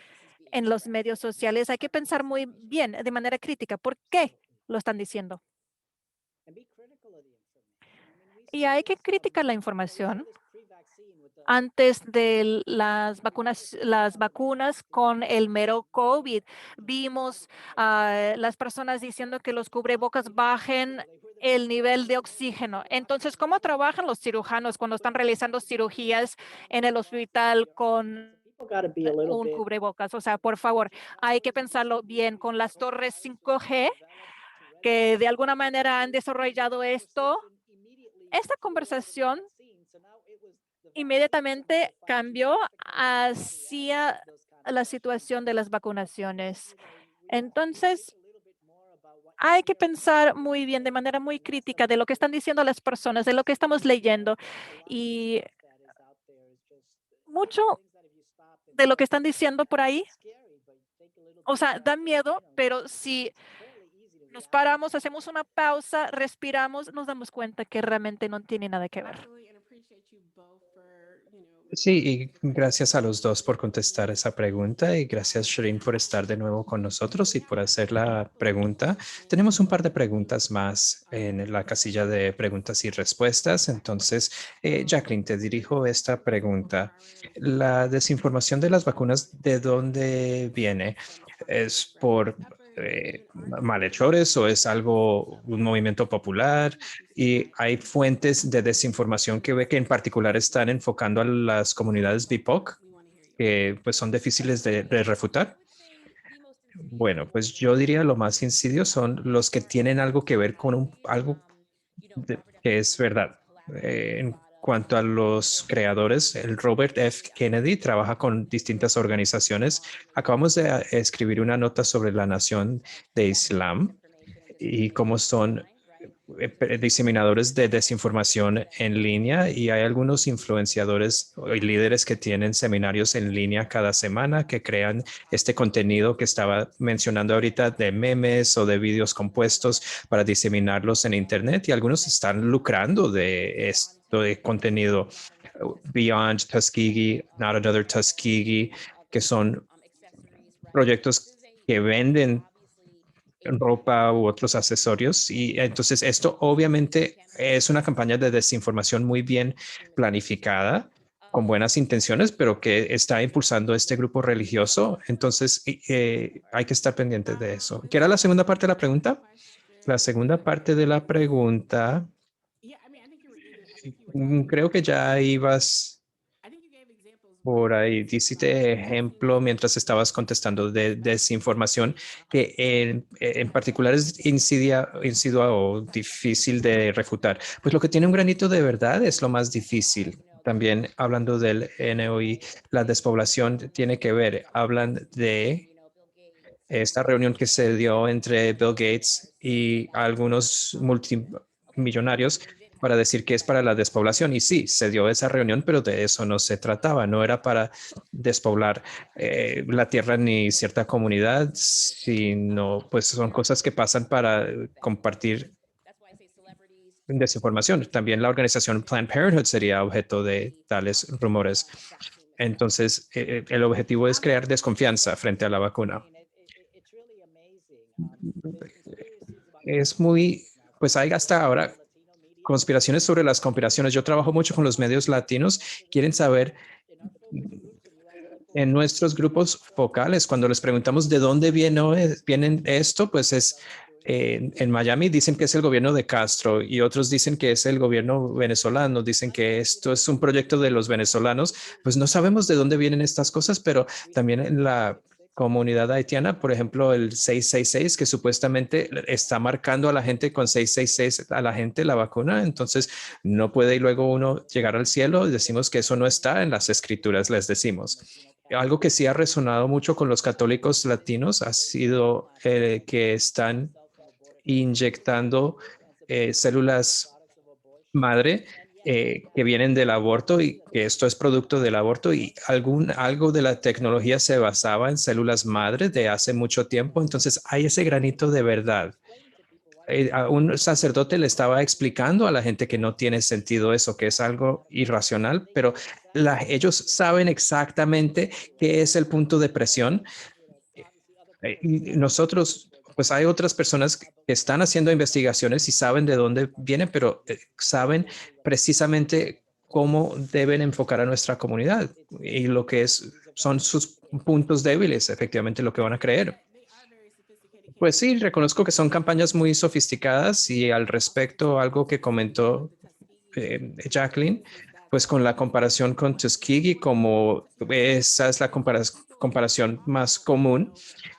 en los medios sociales. Hay que pensar muy bien, de manera crítica, ¿por qué lo están diciendo? Y hay que criticar la información antes de las vacunas con el mero COVID. Vimos a las personas diciendo que los cubrebocas bajen el nivel de oxígeno. Entonces, ¿cómo trabajan los cirujanos cuando están realizando cirugías en el hospital con un cubrebocas? O sea, por favor, hay que pensarlo bien con las torres 5G que de alguna manera han desarrollado esto. Esta conversación inmediatamente cambió hacia la situación de las vacunaciones. Entonces, hay que pensar muy bien, de manera muy crítica, de lo que están diciendo las personas, de lo que estamos leyendo. Y mucho de lo que están diciendo por ahí. O sea, da miedo, pero si nos paramos, hacemos una pausa, respiramos, nos damos cuenta que realmente no tiene nada que ver. Sí, y gracias a los dos por contestar esa pregunta y gracias, Shireen, por estar de nuevo con nosotros y por hacer la pregunta. Tenemos un par de preguntas más en la casilla de preguntas y respuestas. Entonces, Jacqueline, te dirijo esta pregunta. ¿La desinformación de las vacunas, de dónde viene? ¿Es por malhechores o es algo, un movimiento popular? Y hay fuentes de desinformación que ve que en particular están enfocando a las comunidades BIPOC, que pues son difíciles de refutar. Bueno, pues yo diría lo más insidioso son los que tienen algo que ver con algo que es verdad. En cuanto a los creadores, el Robert F. Kennedy trabaja con distintas organizaciones. Acabamos de escribir una nota sobre la nación de Islam y cómo son diseminadores de desinformación en línea y hay algunos influenciadores y líderes que tienen seminarios en línea cada semana que crean este contenido que estaba mencionando ahorita de memes o de vídeos compuestos para diseminarlos en Internet y algunos están lucrando de esto de contenido. Beyond Tuskegee, Not Another Tuskegee, que son proyectos que venden ropa u otros accesorios. Y entonces esto obviamente es una campaña de desinformación muy bien planificada, con buenas intenciones, pero que está impulsando este grupo religioso. Entonces hay que estar pendientes de eso. ¿Qué era la segunda parte de la pregunta? La segunda parte de la pregunta, creo que ya ibas por ahí, diste ejemplo mientras estabas contestando de desinformación que en particular es insidua o difícil de refutar. Pues lo que tiene un granito de verdad es lo más difícil. También hablando del NOI, la despoblación tiene que ver, hablan de esta reunión que se dio entre Bill Gates y algunos multimillonarios para decir que es para la despoblación. Y sí, se dio esa reunión, pero de eso no se trataba. No era para despoblar la tierra ni cierta comunidad, sino pues son cosas que pasan para compartir desinformación. También la organización Planned Parenthood sería objeto de tales rumores. Entonces, el objetivo es crear desconfianza frente a la vacuna. Es muy, pues hay hasta ahora conspiraciones sobre las conspiraciones. Yo trabajo mucho con los medios latinos. Quieren saber en nuestros grupos focales, cuando les preguntamos de dónde vienen esto, pues es en Miami dicen que es el gobierno de Castro y otros dicen que es el gobierno venezolano, dicen que esto es un proyecto de los venezolanos. Pues no sabemos de dónde vienen estas cosas, pero también en la comunidad haitiana, por ejemplo, el 666, que supuestamente está marcando a la gente con 666 a la gente la vacuna, entonces no puede y luego uno llegar al cielo y decimos que eso no está en las escrituras, les decimos. Algo que sí ha resonado mucho con los católicos latinos ha sido que están inyectando células madre que vienen del aborto y que esto es producto del aborto y algo de la tecnología se basaba en células madre de hace mucho tiempo. Entonces hay ese granito de verdad. A un sacerdote le estaba explicando a la gente que no tiene sentido eso, que es algo irracional, pero ellos saben exactamente qué es el punto de presión. Y nosotros, pues hay otras personas que están haciendo investigaciones y saben de dónde vienen, pero saben precisamente cómo deben enfocar a nuestra comunidad y lo que son sus puntos débiles, efectivamente lo que van a creer. Pues sí, reconozco que son campañas muy sofisticadas y al respecto algo que comentó Jacqueline, pues con la comparación con Tuskegee, como esa es la comparación más común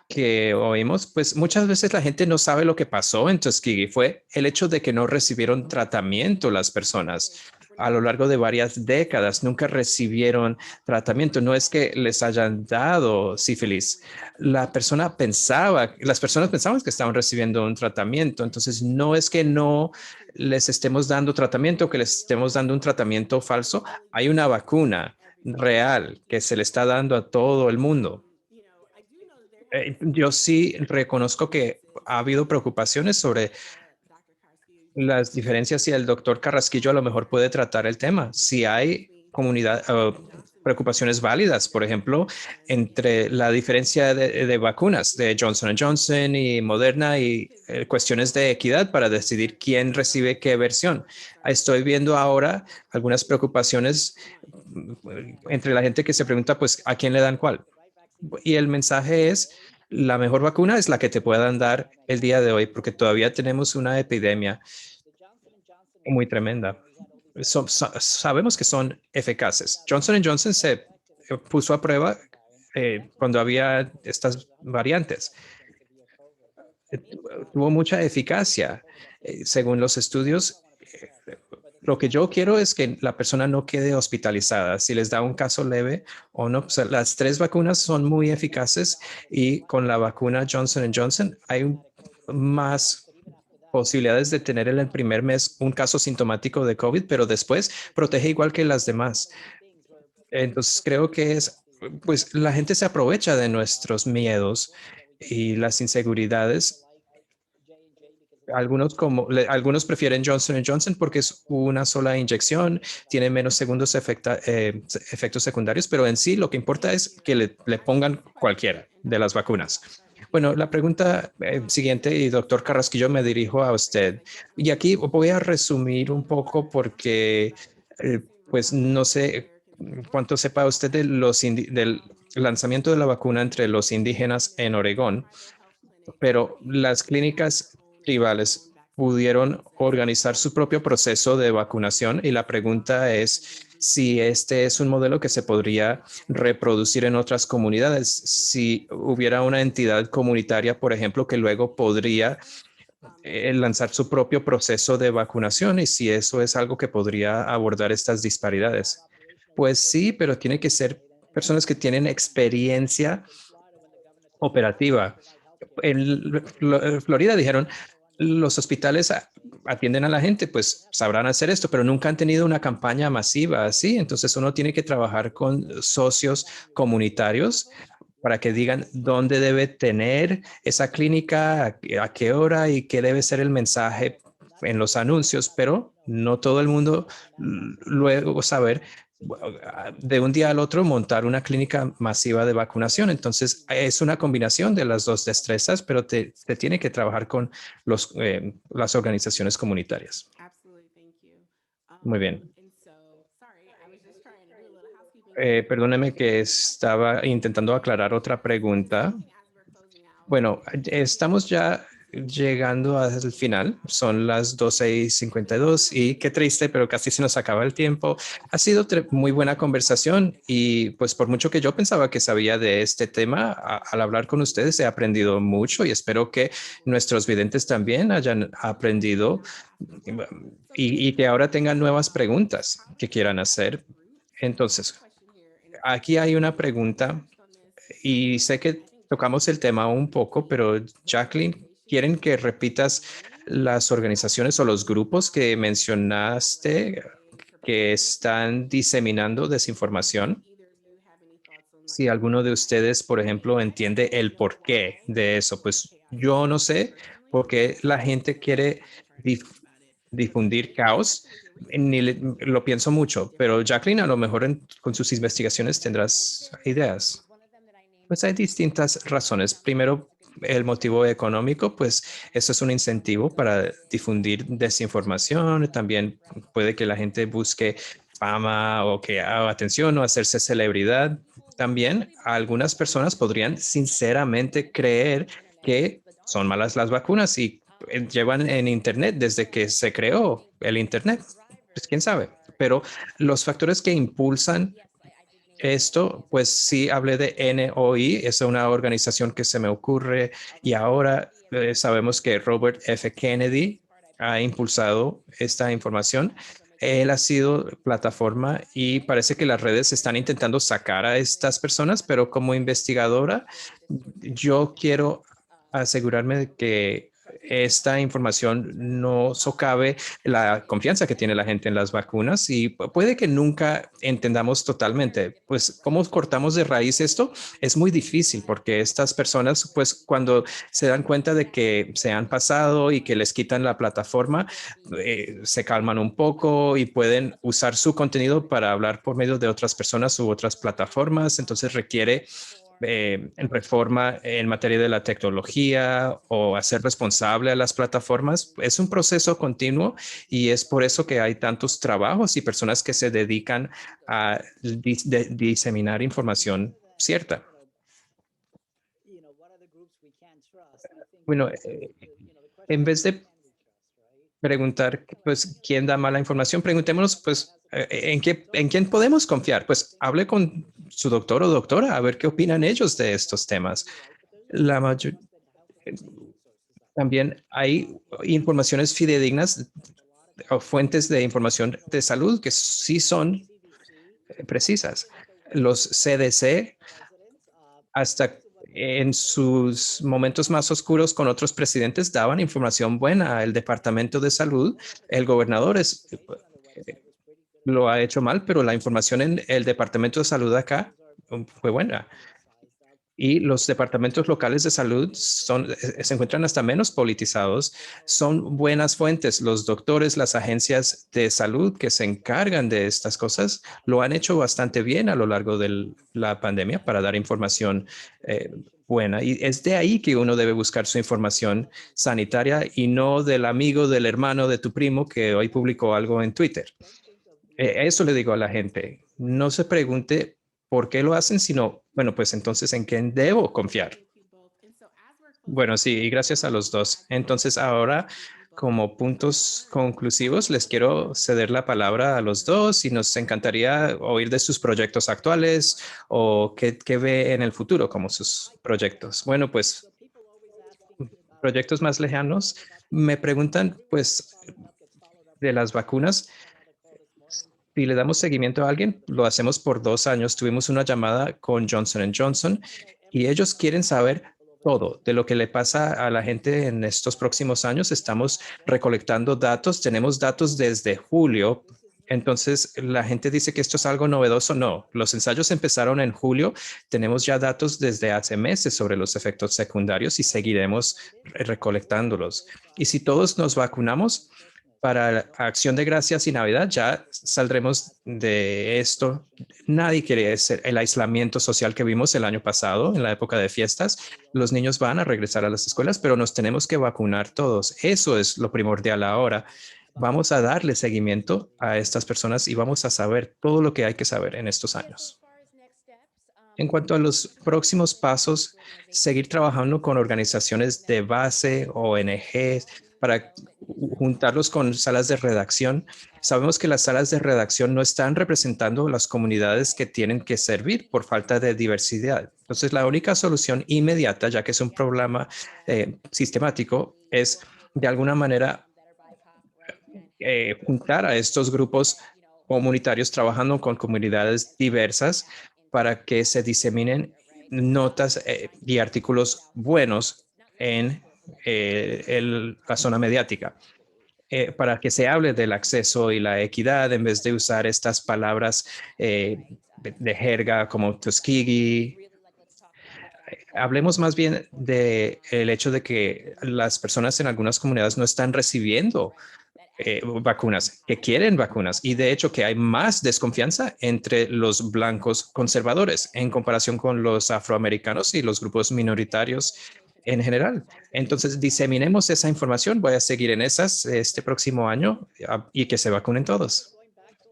que oímos, pues muchas veces la gente no sabe lo que pasó en Tuskegee. Fue el hecho de que no recibieron tratamiento las personas a lo largo de varias décadas, nunca recibieron tratamiento. No es que les hayan dado sífilis. Las personas pensaban que estaban recibiendo un tratamiento. Entonces, no es que no les estemos dando tratamiento, que les estemos dando un tratamiento falso. Hay una vacuna real que se le está dando a todo el mundo. Yo sí reconozco que ha habido preocupaciones sobre las diferencias y el doctor Carrasquillo a lo mejor puede tratar el tema. Si hay preocupaciones válidas, por ejemplo, entre la diferencia de vacunas de Johnson Johnson y Moderna y cuestiones de equidad para decidir quién recibe qué versión. Estoy viendo ahora algunas preocupaciones entre la gente que se pregunta, pues, ¿a quién le dan cuál? Y el mensaje es, la mejor vacuna es la que te puedan dar el día de hoy, porque todavía tenemos una epidemia muy tremenda. Sabemos que son eficaces. Johnson Johnson se puso a prueba cuando había estas variantes. Eh, Tuvo mucha eficacia. Según los estudios, lo que yo quiero es que la persona no quede hospitalizada. Si les da un caso leve o no, pues, las tres vacunas son muy eficaces y con la vacuna Johnson Johnson hay más posibilidades de tener en el primer mes un caso sintomático de COVID, pero después protege igual que las demás. Entonces creo que pues la gente se aprovecha de nuestros miedos y las inseguridades. Algunos prefieren Johnson Johnson porque es una sola inyección, tiene menos segundos efectos secundarios, pero en sí lo que importa es que le pongan cualquiera de las vacunas. Bueno, la pregunta siguiente, y doctor Carrasquillo, me dirijo a usted. Y aquí voy a resumir un poco porque, pues, no sé cuánto sepa usted de del lanzamiento de la vacuna entre los indígenas en Oregón, pero las clínicas tribales pudieron organizar su propio proceso de vacunación y la pregunta es si este es un modelo que se podría reproducir en otras comunidades, si hubiera una entidad comunitaria, por ejemplo, que luego podría lanzar su propio proceso de vacunación y si eso es algo que podría abordar estas disparidades. Pues sí, pero tiene que ser personas que tienen experiencia operativa. En Florida dijeron, los hospitales atienden a la gente, pues sabrán hacer esto, pero nunca han tenido una campaña masiva así. Entonces uno tiene que trabajar con socios comunitarios para que digan dónde debe tener esa clínica, a qué hora y qué debe ser el mensaje en los anuncios, pero no todo el mundo luego saber de un día al otro montar una clínica masiva de vacunación. Entonces, es una combinación de las dos destrezas, pero te tiene que trabajar con las organizaciones comunitarias. Muy bien. Perdóneme que estaba intentando aclarar otra pregunta. Bueno, estamos ya llegando al final. Son las 12:52 y qué triste, pero casi se nos acaba el tiempo. Ha sido muy buena conversación y pues por mucho que yo pensaba que sabía de este tema, al hablar con ustedes he aprendido mucho y espero que nuestros videntes también hayan aprendido y que ahora tengan nuevas preguntas que quieran hacer. Entonces, aquí hay una pregunta y sé que tocamos el tema un poco, pero Jacqueline, ¿quieren que repitas las organizaciones o los grupos que mencionaste que están diseminando desinformación? Si alguno de ustedes, por ejemplo, entiende el porqué de eso, pues yo no sé por qué la gente quiere dif- difundir caos, ni lo pienso mucho, pero Jacqueline, a lo mejor con sus investigaciones tendrás ideas. Pues hay distintas razones. Primero, el motivo económico, pues eso es un incentivo para difundir desinformación. También puede que la gente busque fama o que haga atención o hacerse celebridad. También algunas personas podrían sinceramente creer que son malas las vacunas y llevan en Internet desde que se creó el Internet. Pues quién sabe. Pero los factores que impulsan esto, pues sí, hablé de NOI, es una organización que se me ocurre y ahora sabemos que Robert F. Kennedy ha impulsado esta información. Él ha sido plataforma y parece que las redes están intentando sacar a estas personas, pero como investigadora, yo quiero asegurarme de que esta información no socave la confianza que tiene la gente en las vacunas y puede que nunca entendamos totalmente. Pues, ¿cómo cortamos de raíz esto? Es muy difícil porque estas personas, pues, cuando se dan cuenta de que se han pasado y que les quitan la plataforma, se calman un poco y pueden usar su contenido para hablar por medio de otras personas u otras plataformas. Entonces requiere en reforma en materia de la tecnología o hacer responsable a las plataformas. Es un proceso continuo y es por eso que hay tantos trabajos y personas que se dedican a diseminar información cierta. Bueno, en vez de preguntar, pues, quién da mala información, preguntémonos, pues, en quién podemos confiar. Pues, hable con su doctor o doctora a ver qué opinan ellos de estos temas. La mayor, también hay informaciones fidedignas o fuentes de información de salud que sí son precisas. Los CDC, hasta en sus momentos más oscuros con otros presidentes, daban información buena al Departamento de Salud. El gobernador lo ha hecho mal, pero la información en el Departamento de Salud acá fue buena. Y los departamentos locales de salud se encuentran hasta menos politizados, son buenas fuentes. Los doctores, las agencias de salud que se encargan de estas cosas lo han hecho bastante bien a lo largo de la pandemia para dar información buena. Y es de ahí que uno debe buscar su información sanitaria y no del amigo, del hermano, de tu primo que hoy publicó algo en Twitter. Eso le digo a la gente, no se pregunte por qué lo hacen, sino, bueno, pues entonces, ¿en quién debo confiar? Bueno, sí, y gracias a los dos. Entonces, ahora, como puntos conclusivos, les quiero ceder la palabra a los dos y nos encantaría oír de sus proyectos actuales o qué ve en el futuro como sus proyectos. Bueno, pues, proyectos más lejanos, me preguntan, pues, de las vacunas. Si le damos seguimiento a alguien, lo hacemos por 2 años. Tuvimos una llamada con Johnson Johnson y ellos quieren saber todo de lo que le pasa a la gente en estos próximos años. Estamos recolectando datos. Tenemos datos desde julio. Entonces, la gente dice que esto es algo novedoso. No, los ensayos empezaron en julio. Tenemos ya datos desde hace meses sobre los efectos secundarios y seguiremos recolectándolos. Y si todos nos vacunamos, para Acción de Gracias y Navidad ya saldremos de esto. Nadie quiere el aislamiento social que vimos el año pasado en la época de fiestas. Los niños van a regresar a las escuelas, pero nos tenemos que vacunar todos. Eso es lo primordial ahora. Vamos a darle seguimiento a estas personas y vamos a saber todo lo que hay que saber en estos años. En cuanto a los próximos pasos, seguir trabajando con organizaciones de base, ONGs, para juntarlos con salas de redacción. Sabemos que las salas de redacción no están representando las comunidades que tienen que servir por falta de diversidad. Entonces, la única solución inmediata, ya que es un problema sistemático, es de alguna manera juntar a estos grupos comunitarios trabajando con comunidades diversas para que se diseminen notas y artículos buenos en la zona mediática. Para que se hable del acceso y la equidad en vez de usar estas palabras de jerga como Tuskegee. Hablemos más bien del hecho de que las personas en algunas comunidades no están recibiendo vacunas, que quieren vacunas y de hecho que hay más desconfianza entre los blancos conservadores en comparación con los afroamericanos y los grupos minoritarios en general. Entonces, diseminemos esa información. Voy a seguir en esas este próximo año y que se vacunen todos.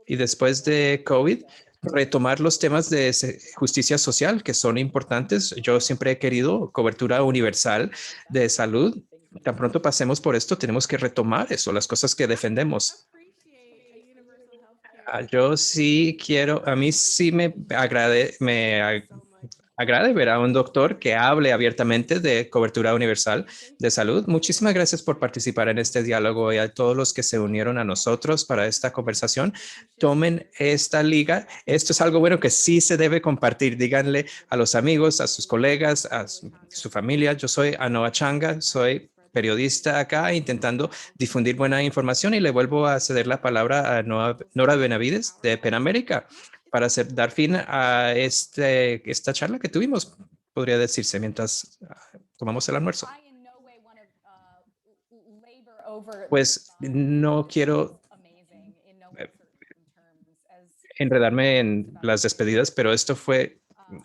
Y después de COVID, retomar los temas de justicia social que son importantes. Yo siempre he querido cobertura universal de salud. Tan pronto pasemos por esto, tenemos que retomar eso, las cosas que defendemos. Yo sí quiero, a mí sí agrade ver a un doctor que hable abiertamente de cobertura universal de salud. Muchísimas gracias por participar en este diálogo y a todos los que se unieron a nosotros para esta conversación. Tomen esta liga. Esto es algo bueno que sí se debe compartir. Díganle a los amigos, a sus colegas, a su familia. Yo soy Anoa Changa, soy periodista acá intentando difundir buena información y le vuelvo a ceder la palabra a Nora Benavides de PEN América para dar fin a esta charla que tuvimos, podría decirse, mientras tomamos el almuerzo. Pues no quiero enredarme en las despedidas, pero esto fue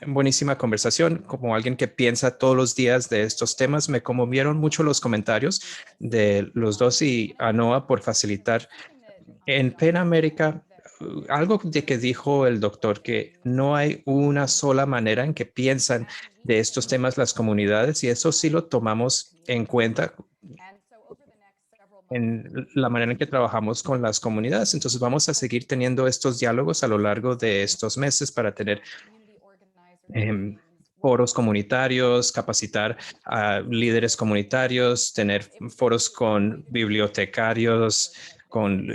buenísima conversación. Como alguien que piensa todos los días de estos temas, me conmovieron mucho los comentarios de los dos y a Noah por facilitar. En PEN América, algo de que dijo el doctor, que no hay una sola manera en que piensan de estos temas las comunidades y eso sí lo tomamos en cuenta en la manera en que trabajamos con las comunidades. Entonces vamos a seguir teniendo estos diálogos a lo largo de estos meses para tener foros comunitarios, capacitar a líderes comunitarios, tener foros con bibliotecarios, con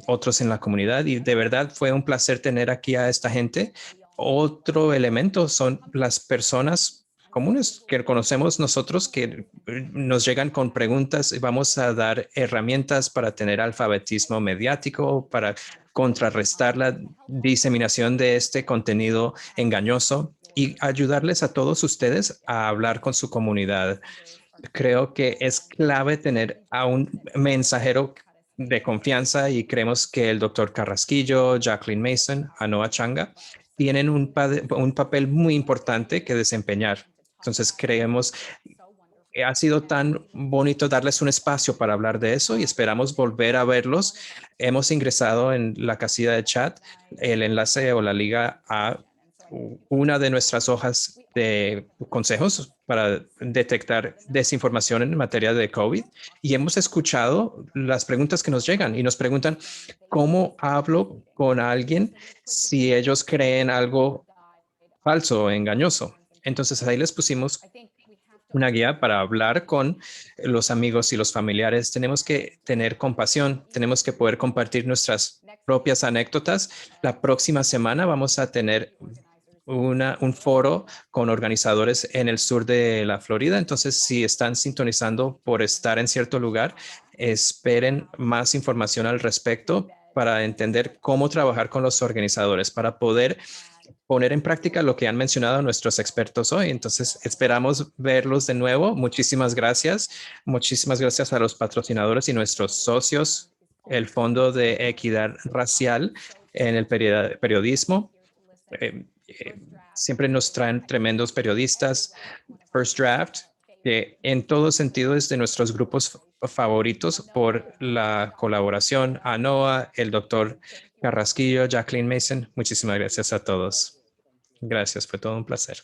otros en la comunidad. Y de verdad fue un placer tener aquí a esta gente. Otro elemento son las personas comunes que conocemos nosotros que nos llegan con preguntas y vamos a dar herramientas para tener alfabetismo mediático, para contrarrestar la diseminación de este contenido engañoso y ayudarles a todos ustedes a hablar con su comunidad. Creo que es clave tener a un mensajero de confianza y creemos que el doctor Carrasquillo, Jacqueline Mason, Anoa Changa tienen un papel muy importante que desempeñar. Entonces creemos que ha sido tan bonito darles un espacio para hablar de eso y esperamos volver a verlos. Hemos ingresado en la casilla de chat el enlace o la liga a una de nuestras hojas de consejos para detectar desinformación en materia de COVID y hemos escuchado las preguntas que nos llegan y nos preguntan cómo hablo con alguien si ellos creen algo falso o engañoso. Entonces ahí les pusimos una guía para hablar con los amigos y los familiares. Tenemos que tener compasión, tenemos que poder compartir nuestras propias anécdotas. La próxima semana vamos a tener un foro con organizadores en el sur de la Florida. Entonces, si están sintonizando por estar en cierto lugar, esperen más información al respecto para entender cómo trabajar con los organizadores, para poder poner en práctica lo que han mencionado nuestros expertos hoy. Entonces, esperamos verlos de nuevo. Muchísimas gracias. Muchísimas gracias a los patrocinadores y nuestros socios, el Fondo de Equidad Racial en el periodismo. Siempre nos traen tremendos periodistas. First Draft, que en todo sentido es de nuestros grupos favoritos por la colaboración. A Noah, el doctor Carrasquillo, Jacqueline Mason, muchísimas gracias a todos. Gracias, fue todo un placer.